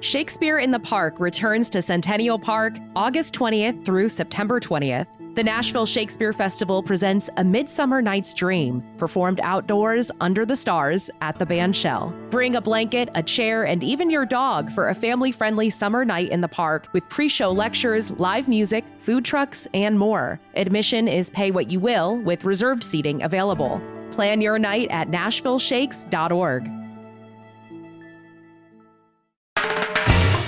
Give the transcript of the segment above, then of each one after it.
Shakespeare in the Park returns to Centennial Park August 20th through September 20th. The Nashville Shakespeare Festival presents A Midsummer Night's Dream, performed outdoors under the stars at the bandshell. Bring a blanket, a chair, and even your dog for a family-friendly summer night in the park with pre-show lectures, live music, food trucks, and more. Admission is pay what you will, with reserved seating available. Plan your night at nashvilleshakes.org.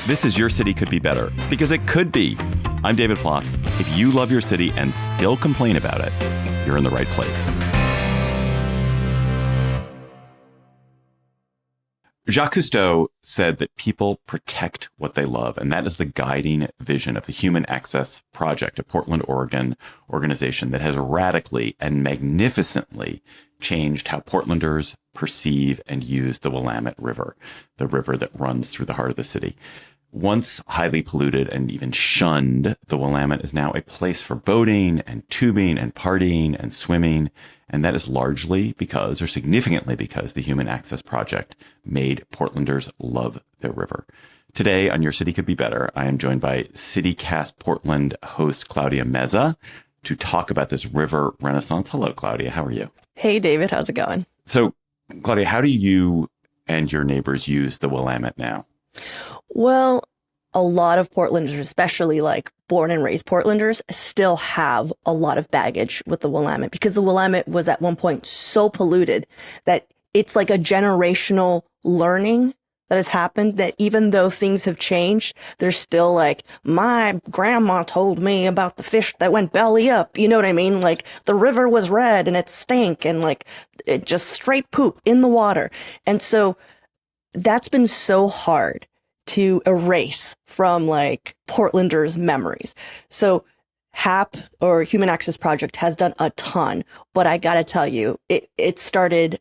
This is Your City Could Be Better, because it could be. I'm David Plotz. If you love your city and still complain about it, you're in the right place. Jacques Cousteau said that people protect what they love, and that is the guiding vision of the Human Access Project, a Portland, Oregon organization that has radically and magnificently changed how Portlanders perceive and use the Willamette River, the river that runs through the heart of the city. Once highly polluted and even shunned, the Willamette is now a place for boating and tubing and partying and swimming. And that is largely because, or significantly because, the Human Access Project made Portlanders love their river. Today on Your City Could Be Better, I am joined by CityCast Portland host Claudia Meza to talk about this river renaissance. Hello, Claudia. How are you? Hey, David. How's it going? So, Claudia, how do you and your neighbors use the Willamette now? Well, a lot of Portlanders, especially like born and raised Portlanders, still have a lot of baggage with the Willamette because the Willamette was at one point so polluted that it's like a generational learning that has happened that even though things have changed, they're still like, my grandma told me about the fish that went belly up. You know what I mean? Like the river was red and it stank and like it just straight poop in the water. And so that's been so hard to erase from like Portlanders' memories. So HAP or Human Access Project has done a ton, but I gotta tell you, it started,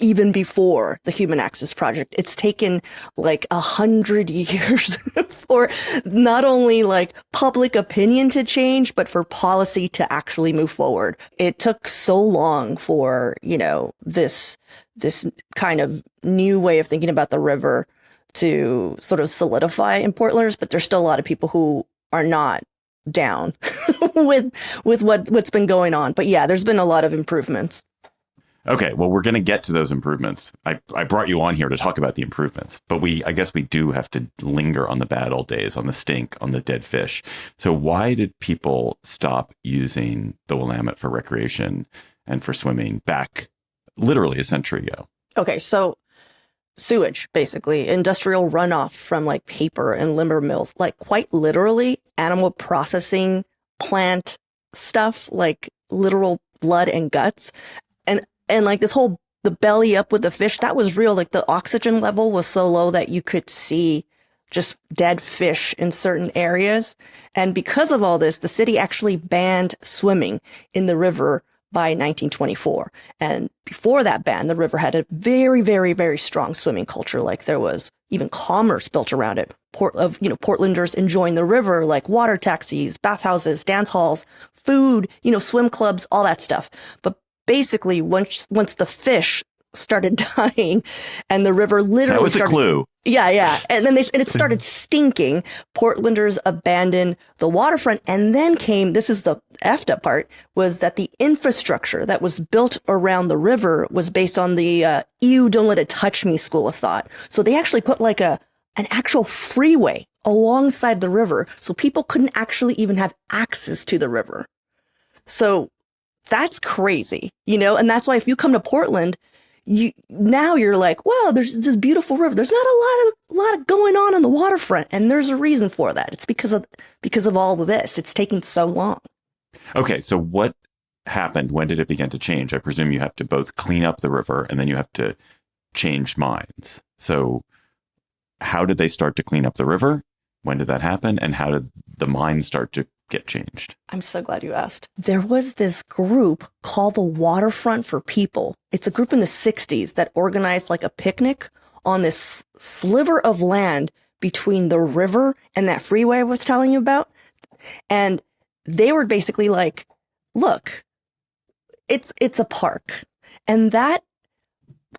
even before the Human Access Project. It's taken like 100 years for not only like public opinion to change, but for policy to actually move forward. It took so long for, this kind of new way of thinking about the river to sort of solidify in Portlanders, but there's still a lot of people who are not down with what's been going on. But yeah, there's been a lot of improvements. Okay, well, we're going to get to those improvements. I brought you on here to talk about the improvements, but I guess we do have to linger on the bad old days, on the stink, on the dead fish. So why did people stop using the Willamette for recreation and for swimming back literally a century ago? Okay, so sewage, basically, industrial runoff from like paper and lumber mills, like quite literally animal processing plant stuff, like literal blood and guts. And like this whole, the belly up with the fish, that was real. Like the oxygen level was so low that you could see just dead fish in certain areas. And because of all this, the city actually banned swimming in the river by 1924. And before that ban, the river had a very, very, very strong swimming culture. Like there was even commerce built around it. Portlanders enjoying the river, like water taxis, bathhouses, dance halls, food, swim clubs, all that stuff. But basically, once the fish started dying and the river literally that was a clue. Yeah. And then it started stinking. Portlanders abandoned the waterfront. And then this is the effed up part, was that the infrastructure that was built around the river was based on the ew, don't let it touch me school of thought. So they actually put like an actual freeway alongside the river. So people couldn't actually even have access to the river. So that's crazy, and that's why if you come to Portland, you're like, wow, there's this beautiful river. There's not a lot of going on the waterfront, and there's a reason for that. It's because of all of this. It's taking so long. Okay, so what happened? When did it begin to change? I presume you have to both clean up the river and then you have to change mines. So how did they start to clean up the river? When did that happen? And how did the mines start to get changed? I'm so glad you asked. There was this group called the Waterfront for People. It's a group in the 60s that organized like a picnic on this sliver of land between the river and that freeway I was telling you about. And they were basically like, look, it's a park. And that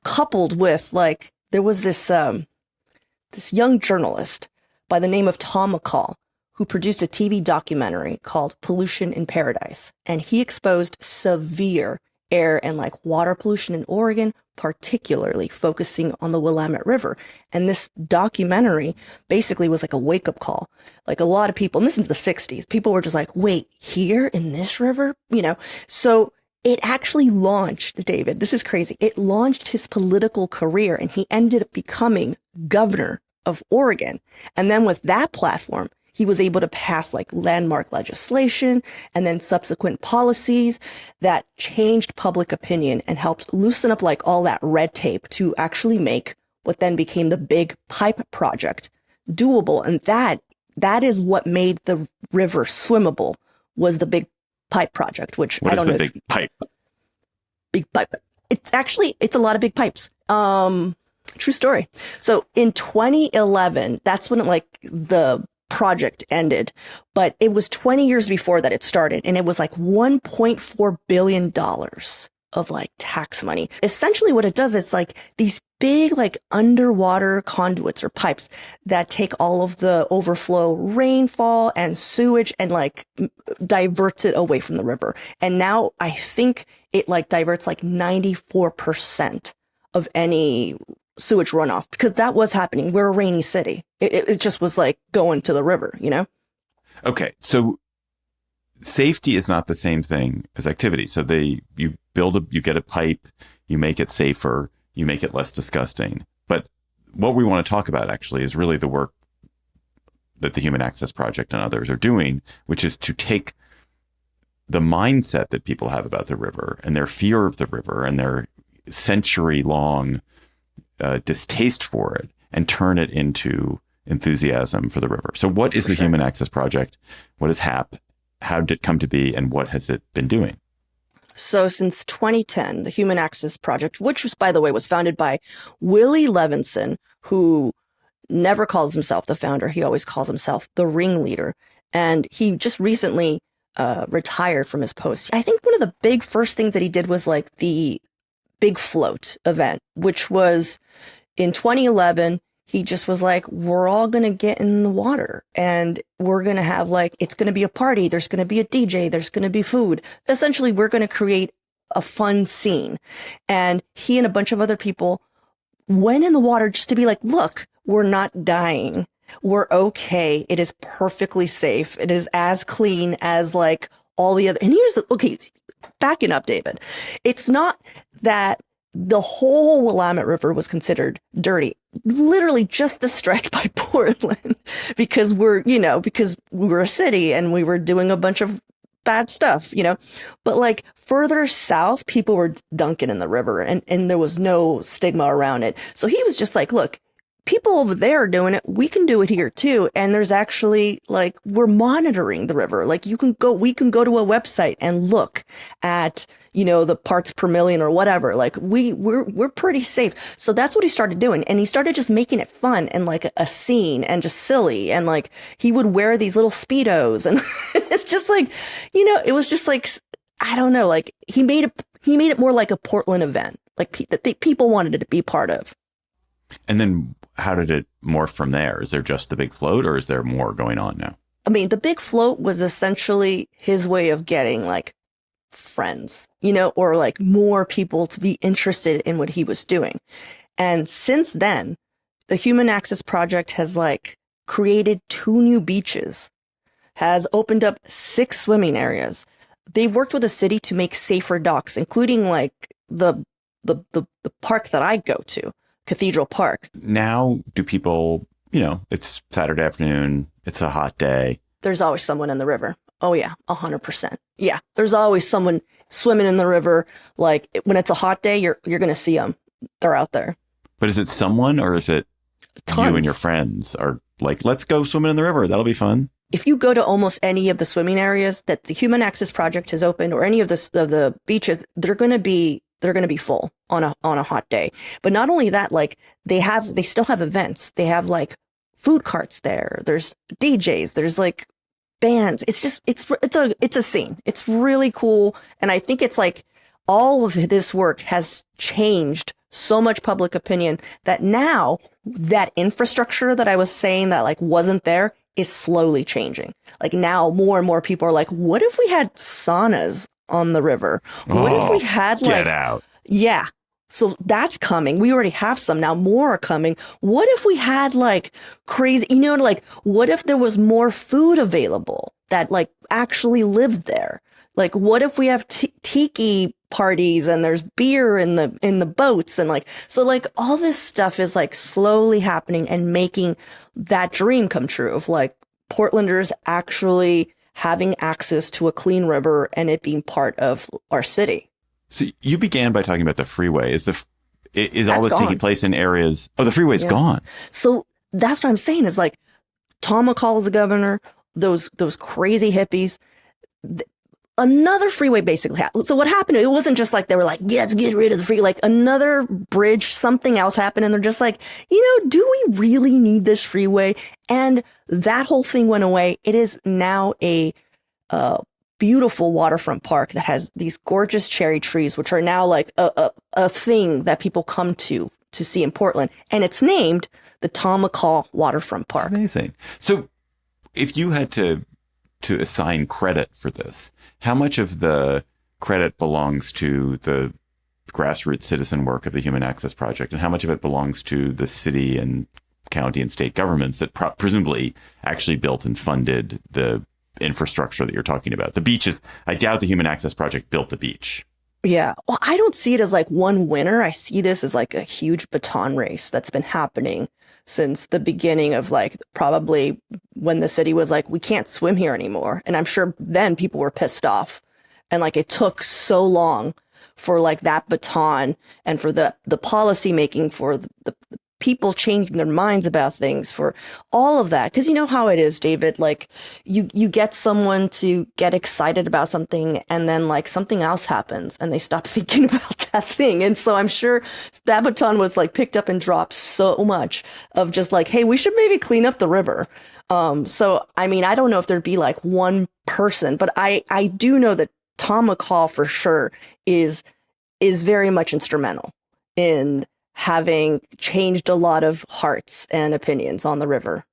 coupled with like, there was this this young journalist by the name of Tom McCall, who produced a TV documentary called Pollution in Paradise. And he exposed severe air and like water pollution in Oregon, particularly focusing on the Willamette River. And this documentary basically was like a wake-up call. Like a lot of people, and this is the 60s, people were just like, wait, here in this river? You know, so it actually launched, David, this is crazy. It launched his political career, and he ended up becoming governor of Oregon. And then with that platform, he was able to pass like landmark legislation and then subsequent policies that changed public opinion and helped loosen up like all that red tape to actually make what then became the Big Pipe Project doable. And that is what made the river swimmable, was the Big Pipe Project, which what I don't is know. The Big Pipe? Big Pipe. It's a lot of big pipes. True story. So in 2011, that's when the project ended, but it was 20 years before that it started, and it was like $1.4 billion of like tax money. Essentially what it does is like these big like underwater conduits or pipes that take all of the overflow rainfall and sewage and like diverts it away from the river. And now I think it like diverts like 94% of any sewage runoff, because that was happening. We're a rainy city. It just was like going to the river, you know? Okay. So safety is not the same thing as activity. So you get a pipe, you make it safer, you make it less disgusting. But what we want to talk about actually is really the work that the Human Access Project and others are doing, which is to take the mindset that people have about the river and their fear of the river and their century-long distaste for it and turn it into enthusiasm for the river. So what is the Human Access Project? What is HAP? How did it come to be, and what has it been doing? So since 2010, the Human Access Project, which was, by the way, was founded by Willie Levinson, who never calls himself the founder. He always calls himself the ringleader. And he just recently retired from his post. I think one of the big first things that he did was like the Big Float event, which was in 2011. He just was like, we're all going to get in the water and we're going to have like, it's going to be a party. There's going to be a DJ. There's going to be food. Essentially, we're going to create a fun scene. And he and a bunch of other people went in the water just to be like, look, we're not dying. We're okay. It is perfectly safe. It is as clean as like all the other. And okay, backing up, David. It's not that the whole Willamette River was considered dirty, literally just a stretch by Portland, because we were a city and we were doing a bunch of bad stuff, you know, but like further south, people were dunking in the river and there was no stigma around it. So he was just like, look, people over there are doing it. We can do it here too. And there's actually like, we're monitoring the river. Like we can go to a website and look at, you know, the parts per million or whatever. Like we're pretty safe. So that's what he started doing. And he started just making it fun and like a scene and just silly. And like he would wear these little Speedos and it's just like, you know, it was just like, I don't know, like he made it more like a Portland event, like that people wanted it to be part of. And then how did it morph from there? Is there just the Big Float, or is there more going on now? I mean, the Big Float was essentially his way of getting like friends, you know, or like more people to be interested in what he was doing. And since then, the Human Access Project has like created 2 new beaches, has opened up 6 swimming areas. They've worked with the city to make safer docks, including like the park that I go to, Cathedral Park. Now, do people, you know, it's Saturday afternoon, it's a hot day. There's always someone in the river. Oh yeah, 100%. Yeah, there's always someone swimming in the river. Like when it's a hot day, you're going to see them. They're out there. But is it someone, or is it Tons. You and your friends are like, let's go swimming in the river. That'll be fun. If you go to almost any of the swimming areas that the Human Access Project has opened, or any of the beaches, they're going to be full on a hot day. But not only that, like they still have events. They have like food carts there. There's DJs. There's like bands. It's just, it's a scene. It's really cool. And I think it's like all of this work has changed so much public opinion that now that infrastructure that I was saying that like wasn't there is slowly changing. Like now more and more people are like, what if we had saunas on the river? What if we had like, get out. Yeah. So that's coming. We already have some. Now more are coming. What if we had like crazy, like what if there was more food available that like actually lived there? Like what if we have tiki parties and there's beer in the boats and like, so like all this stuff is like slowly happening and making that dream come true of like Portlanders actually having access to a clean river and it being part of our city. So you began by talking about the freeway. Is all this gone. taking place in areas? Oh, the freeway's gone. So that's what I'm saying is like Tom McCall is the governor, those crazy hippies. Another freeway basically happened. So what happened? It wasn't just like they were like, yeah, let's get rid of the freeway. Like another bridge, something else happened. And they're just like, do we really need this freeway? And that whole thing went away. It is now a beautiful waterfront park that has these gorgeous cherry trees, which are now like a thing that people come to see in Portland. And it's named the Tom McCall Waterfront Park. That's amazing. So if you had to assign credit for this, how much of the credit belongs to the grassroots citizen work of the Human Access Project, and how much of it belongs to the city and county and state governments that presumably actually built and funded the infrastructure that you're talking about? The beaches, I doubt the Human Access Project built the beach. Yeah. Well, I don't see it as like one winner. I see this as like a huge baton race that's been happening since the beginning of like probably when the city was like, we can't swim here anymore. And I'm sure then people were pissed off. And like it took so long for like that baton and for the policy making, for the people changing their minds about things, for all of that. Because you know how it is, David, like you get someone to get excited about something and then like something else happens and they stop thinking about that thing. And so I'm sure that baton was like picked up and dropped so much of just like, hey, we should maybe clean up the river. So, I mean, I don't know if there'd be like one person, but I do know that Tom McCall for sure is very much instrumental in having changed a lot of hearts and opinions on the river.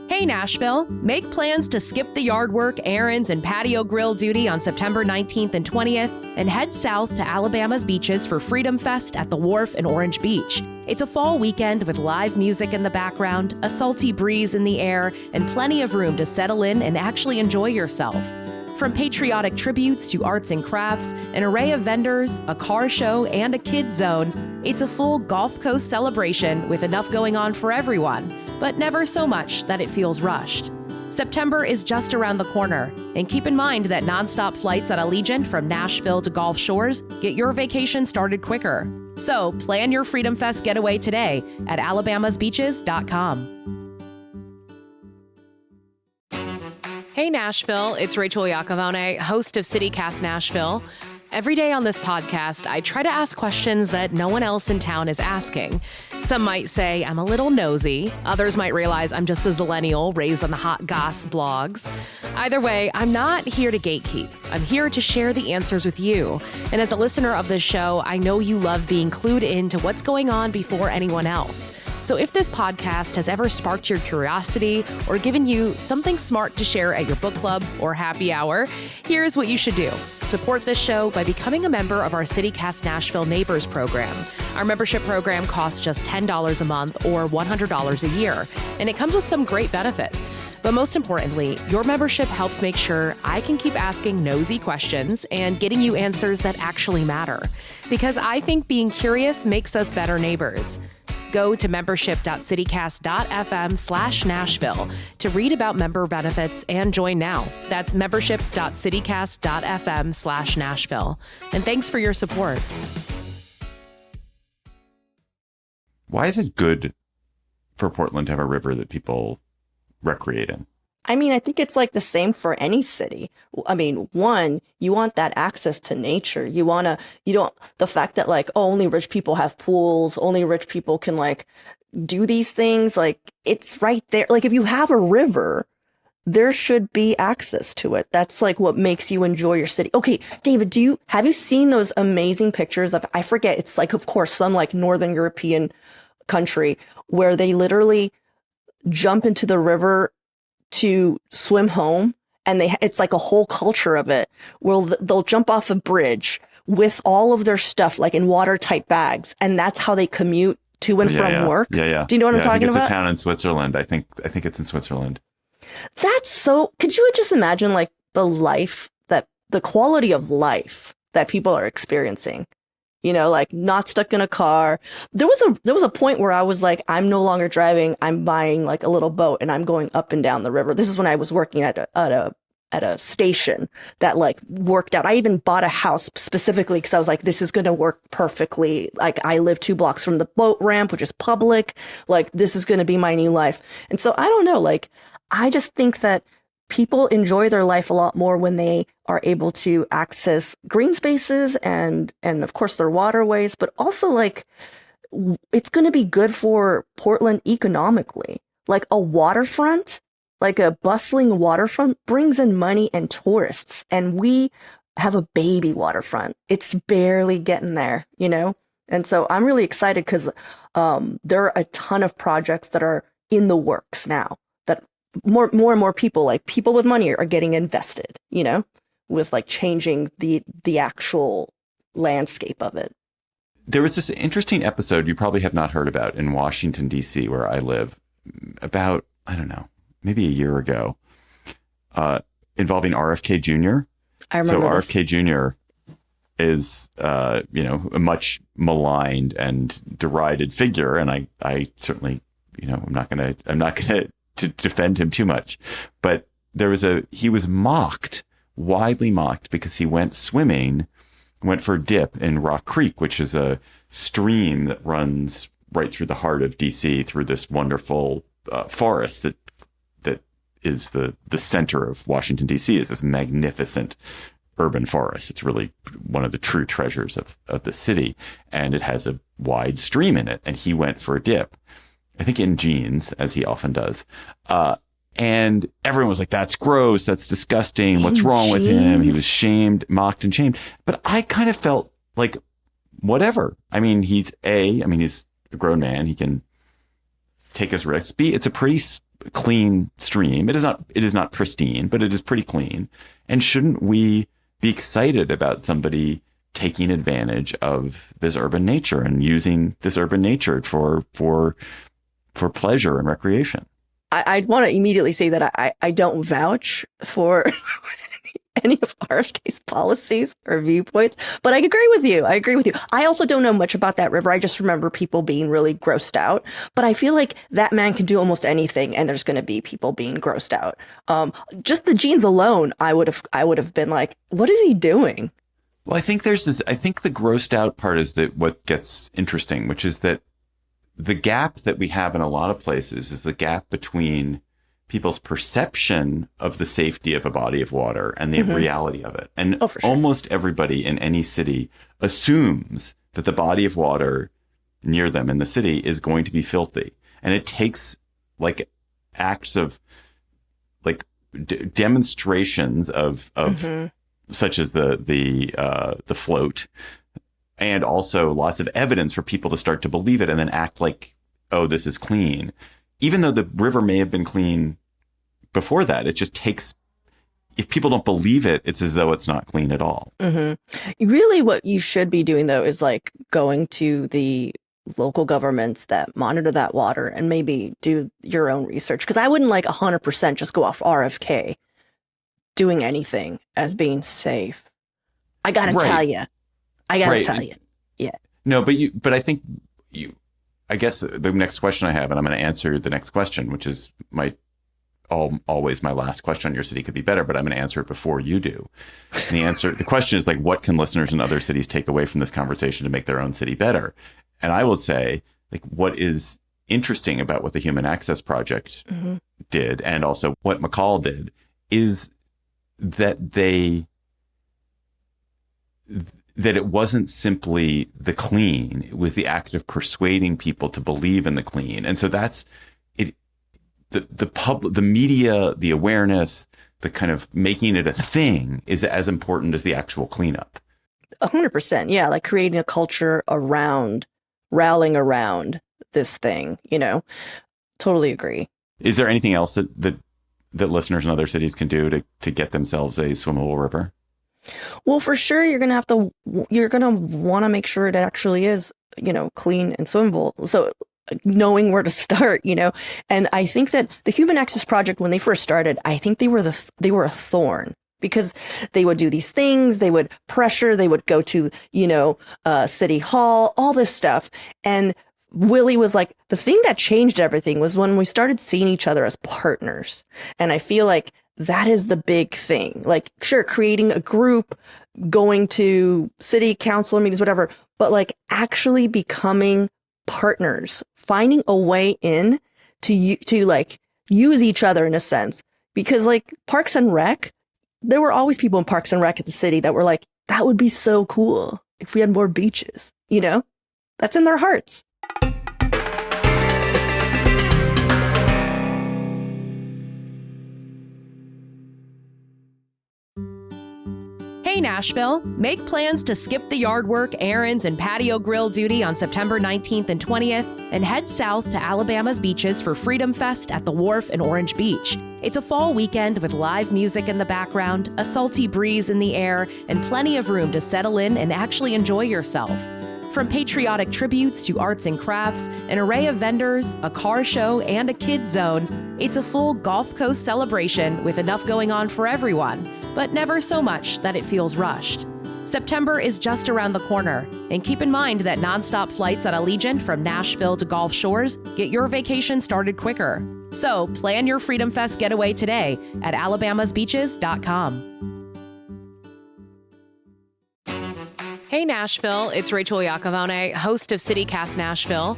Hey Nashville, make plans to skip the yard work, errands, and patio grill duty on September 19th and 20th and head south to Alabama's beaches for Freedom Fest at the Wharf in Orange Beach. It's a fall weekend with live music in the background, a salty breeze in the air, and plenty of room to settle in and actually enjoy yourself. From patriotic tributes to arts and crafts, an array of vendors, a car show, and a kids zone, it's a full Gulf Coast celebration with enough going on for everyone, but never so much that it feels rushed. September is just around the corner, and keep in mind that nonstop flights at Allegiant from Nashville to Gulf Shores get your vacation started quicker. So plan your Freedom Fest getaway today at alabamasbeaches.com. Hey Nashville, it's Rachel Iacovone, host of CityCast Nashville. Every day on this podcast, I try to ask questions that no one else in town is asking. Some might say I'm a little nosy. Others might realize I'm just a zillennial raised on the hot goss blogs. Either way, I'm not here to gatekeep. I'm here to share the answers with you. And as a listener of this show, I know you love being clued into what's going on before anyone else. So if this podcast has ever sparked your curiosity or given you something smart to share at your book club or happy hour, here's what you should do. Support this show by becoming a member of our CityCast Nashville Neighbors program. Our membership program costs just $10 a month or $100 a year, and it comes with some great benefits. But most importantly, your membership helps make sure I can keep asking nosy questions and getting you answers that actually matter. Because I think being curious makes us better neighbors. Go to membership.citycast.fm/Nashville to read about member benefits and join now. That's membership.citycast.fm/Nashville. And thanks for your support. Why is it good for Portland to have a river that people recreate in? I mean, I think it's like the same for any city. I mean, one, you want that access to nature. The fact that like, oh, only rich people have pools, only rich people can like do these things. Like it's right there. Like if you have a river, there should be access to it. That's like what makes you enjoy your city. Okay, David, have you seen those amazing pictures of, I forget, it's like, of course, some like Northern European country where they literally jump into the river to swim home, and it's like a whole culture of it where they'll jump off a bridge with all of their stuff like in watertight bags, and that's how they commute to and from work. Yeah. Do you know what I'm talking about? It's a town in Switzerland. I think it's in Switzerland. That's so, could you just imagine like the quality of life that people are experiencing, like not stuck in a car. There was a point where I was like, I'm no longer driving. I'm buying like a little boat and I'm going up and down the river. This is when I was working at a station that like worked out. I even bought a house specifically because I was like, this is going to work perfectly. Like I live 2 blocks from the boat ramp, which is public. Like this is going to be my new life. And so I don't know, like, I just think that people enjoy their life a lot more when they are able to access green spaces and of course their waterways, but also like it's going to be good for Portland economically. Like a waterfront, like a bustling waterfront brings in money and tourists, and we have a baby waterfront. It's barely getting there, And so I'm really excited because there are a ton of projects that are in the works now. More and more people, like people with money, are getting invested, with like changing the actual landscape of it. There was this interesting episode you probably have not heard about in Washington, D.C., where I live, about, I don't know, maybe a year ago, involving RFK Jr. I remember this. RFK Jr. is, a much maligned and derided figure. And I certainly, I'm not going to defend him too much, but he was widely mocked because he went for a dip in Rock Creek, which is a stream that runs right through the heart of DC through this wonderful forest that is the center of Washington, DC, is this magnificent urban forest. It's really one of the true treasures of the city, and it has a wide stream in it. And he went for a dip, I think in jeans, as he often does. And everyone was like, that's gross. That's disgusting. What's wrong with him? He was mocked and shamed. But I kind of felt like, whatever. I mean, he's a grown man. He can take his risks. B, it's a pretty clean stream. It is not pristine, but it is pretty clean. And shouldn't we be excited about somebody taking advantage of this urban nature and using this urban nature for pleasure and recreation? I want to immediately say that I don't vouch for any of RFK's policies or viewpoints, but I agree with you. I also don't know much about that river. I just remember people being really grossed out, but I feel like that man can do almost anything, and there's going to be people being grossed out. Just the jeans alone, I would have been like, what is he doing? Well, I think the grossed out part is what gets interesting, which is that the gap that we have in a lot of places is the gap between people's perception of the safety of a body of water and the reality of it. And for sure. Almost everybody in any city assumes that the body of water near them in the city is going to be filthy. And it takes like acts of like demonstrations of such as the float, and also lots of evidence for people to start to believe it and then act like, oh, this is clean. Even though the river may have been clean before that, it just takes, if people don't believe it, it's as though it's not clean at all. Really what you should be doing, though, is like going to the local governments that monitor that water and maybe do your own research. Because I wouldn't like 100% just go off RFK doing anything as being safe. I got to tell you. Yeah. No, but I think I guess the next question I have, and I'm going to answer the next question, which is always my last question on your city could be better, but I'm going to answer it before you do. And the question is like, what can listeners in other cities take away from this conversation to make their own city better? And I will say, like, what is interesting about what the Human Access Project did, and also what McCall did, is that that it wasn't simply the clean, it was the act of persuading people to believe in the clean. And so that's it. the media, the awareness, the kind of making it a thing is as important as the actual cleanup. 100%. Yeah. Like creating a culture around, rallying around this thing, totally agree. Is there anything else that listeners in other cities can do to get themselves a swimmable river? Well, for sure, you're going to want to make sure it actually is, clean and swimmable. So knowing where to start, and I think that the Human Access Project, when they first started, I think they were a thorn because they would do these things, they would pressure, they would go to, City Hall, all this stuff. And Willie was like, the thing that changed everything was when we started seeing each other as partners. And I feel like that is the big thing. Like, sure, creating a group, going to city council meetings, whatever, but like actually becoming partners, finding a way in to like use each other in a sense. Because like Parks and Rec, there were always people in Parks and Rec at the city that were like, that would be so cool if we had more beaches, That's in their hearts. Hey Nashville, make plans to skip the yard work, errands, and patio grill duty on September 19th and 20th and head south to Alabama's beaches for Freedom Fest at the Wharf in Orange Beach. It's a fall weekend with live music in the background, a salty breeze in the air, and plenty of room to settle in and actually enjoy yourself. From patriotic tributes to arts and crafts, an array of vendors, a car show, and a kids zone, it's a full Gulf Coast celebration with enough going on for everyone, but never so much that it feels rushed. September is just around the corner, and keep in mind that nonstop flights at Allegiant from Nashville to Gulf Shores get your vacation started quicker. So plan your Freedom Fest getaway today at alabamasbeaches.com. Hey Nashville, it's Rachel Iacovone, host of CityCast Nashville.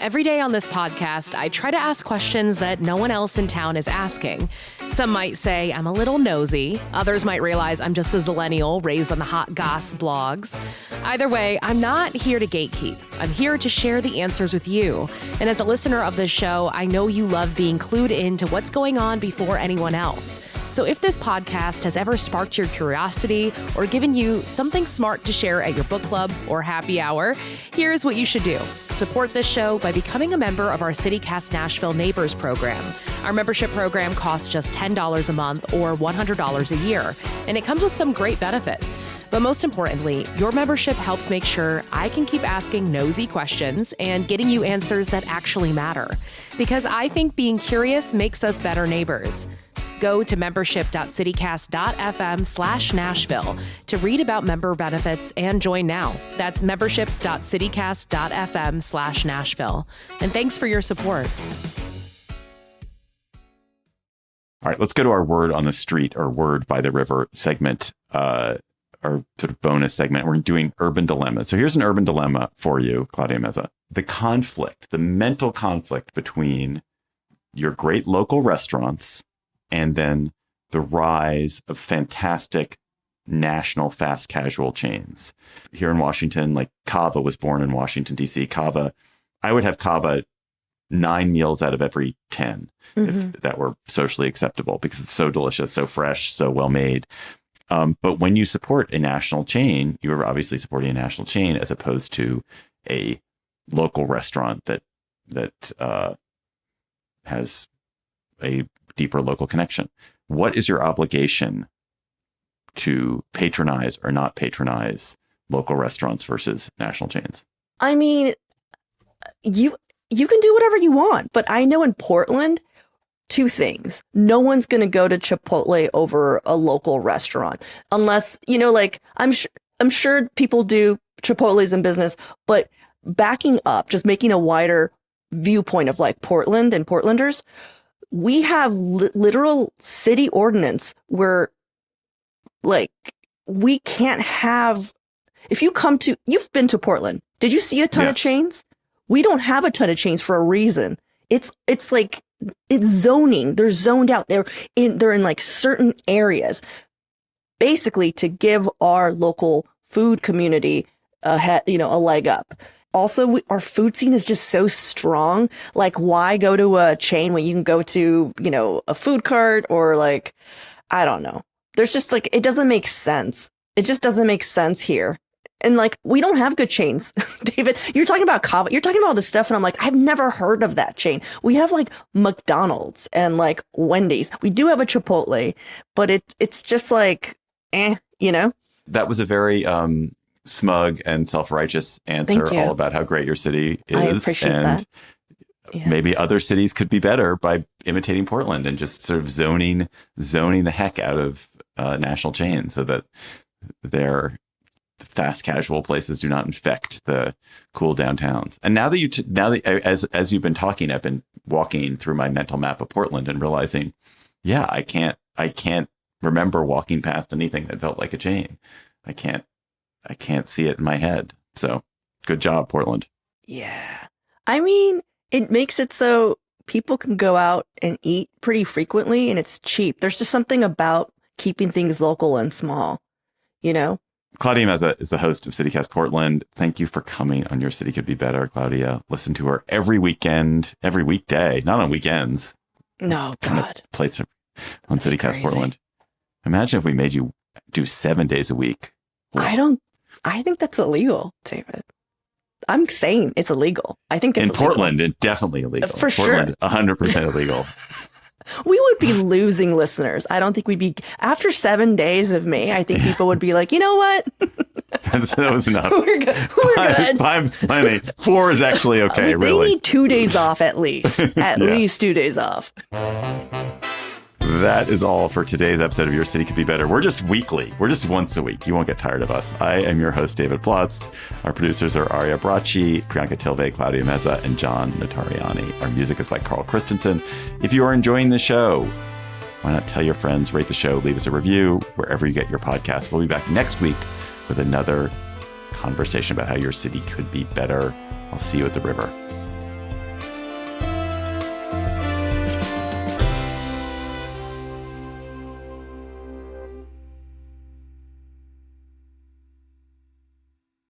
Every day on this podcast, I try to ask questions that no one else in town is asking. Some might say I'm a little nosy. Others might realize I'm just a zillennial raised on the hot goss blogs. Either way, I'm not here to gatekeep. I'm here to share the answers with you. And as a listener of this show, I know you love being clued into what's going on before anyone else. So if this podcast has ever sparked your curiosity or given you something smart to share at your book club or happy hour, here's what you should do. Support this show by becoming a member of our CityCast Nashville Neighbors program. Our membership program costs just $10 a month or $100 a year, and it comes with some great benefits. But most importantly, your membership helps make sure I can keep asking nosy questions and getting you answers that actually matter. Because I think being curious makes us better neighbors. Go to membership.citycast.fm/Nashville to read about member benefits and join now. That's membership.citycast.fm/Nashville. And thanks for your support. All right, let's go to our word on the street or word by the river segment, our sort of bonus segment. We're doing urban dilemma. So here's an urban dilemma for you, Claudia Meza. The conflict, the mental conflict between your great local restaurants and then the rise of fantastic national fast casual chains. Here in Washington, like Cava was born in Washington, D.C. Cava, I would have Cava 9 meals out of every 10 if that were socially acceptable because it's so delicious, so fresh, so well made. But when you support a national chain, you are obviously supporting a national chain as opposed to a local restaurant that has a deeper local connection. What is your obligation to patronize or not patronize local restaurants versus national chains? I mean, you can do whatever you want, but I know in Portland, 2 things. No one's going to go to Chipotle over a local restaurant unless, like I'm sure people do Chipotle's in business, but backing up, just making a wider viewpoint of like Portland and Portlanders, we have literal city ordinance where like we can't have, if you you've been to Portland. Did you see a ton of chains? We don't have a ton of chains for a reason. It's like, it's zoning. They're zoned out. They're in like certain areas, basically to give our local food community a leg up. Also, our food scene is just so strong. Like, why go to a chain when you can go to, a food cart or like, I don't know. There's just like, it doesn't make sense. It just doesn't make sense here. And like, we don't have good chains. David, you're talking about kava. You're talking about all this stuff. And I'm like, I've never heard of that chain. We have like McDonald's and like Wendy's. We do have a Chipotle, but it's just like, That was a very smug and self-righteous answer all about how great your city is. I appreciate that. Yeah. Maybe other cities could be better by imitating Portland and just sort of zoning the heck out of national chains so that their fast casual places do not infect the cool downtowns. And now that as you've been talking, I've been walking through my mental map of Portland and realizing, yeah, I can't remember walking past anything that felt like a chain. I can't see it in my head. So good job, Portland. Yeah. I mean, it makes it so people can go out and eat pretty frequently and it's cheap. There's just something about keeping things local and small, Claudia Meza is the host of CityCast Portland. Thank you for coming on Your City Could Be Better, Claudia. Listen to her every weekend, every weekday, not on weekends. No, God. Plates on CityCast Portland. Imagine if we made you do 7 days a week. Wow. I think that's illegal, David. I'm saying it's illegal. I think it's in illegal. Portland, it's definitely illegal. For Portland, sure. 100% illegal. We would be losing listeners. I don't think we'd be, after 7 days of me, I think people would be like, you know what? That was enough. We're good. Five's plenty. 4 is actually okay, really. They need 2 days off at least. At least 2 days off. That is all for today's episode of Your City Could Be Better. We're just weekly. We're just once a week. You won't get tired of us. I am your host, David Plotz. Our producers are Aria Bracci, Priyanka Tilve, Claudia Meza, and John Notariani. Our music is by Carl Christensen. If you are enjoying the show, why not tell your friends, rate the show, leave us a review wherever you get your podcast. We'll be back next week with another conversation about how your city could be better. I'll see you at the river.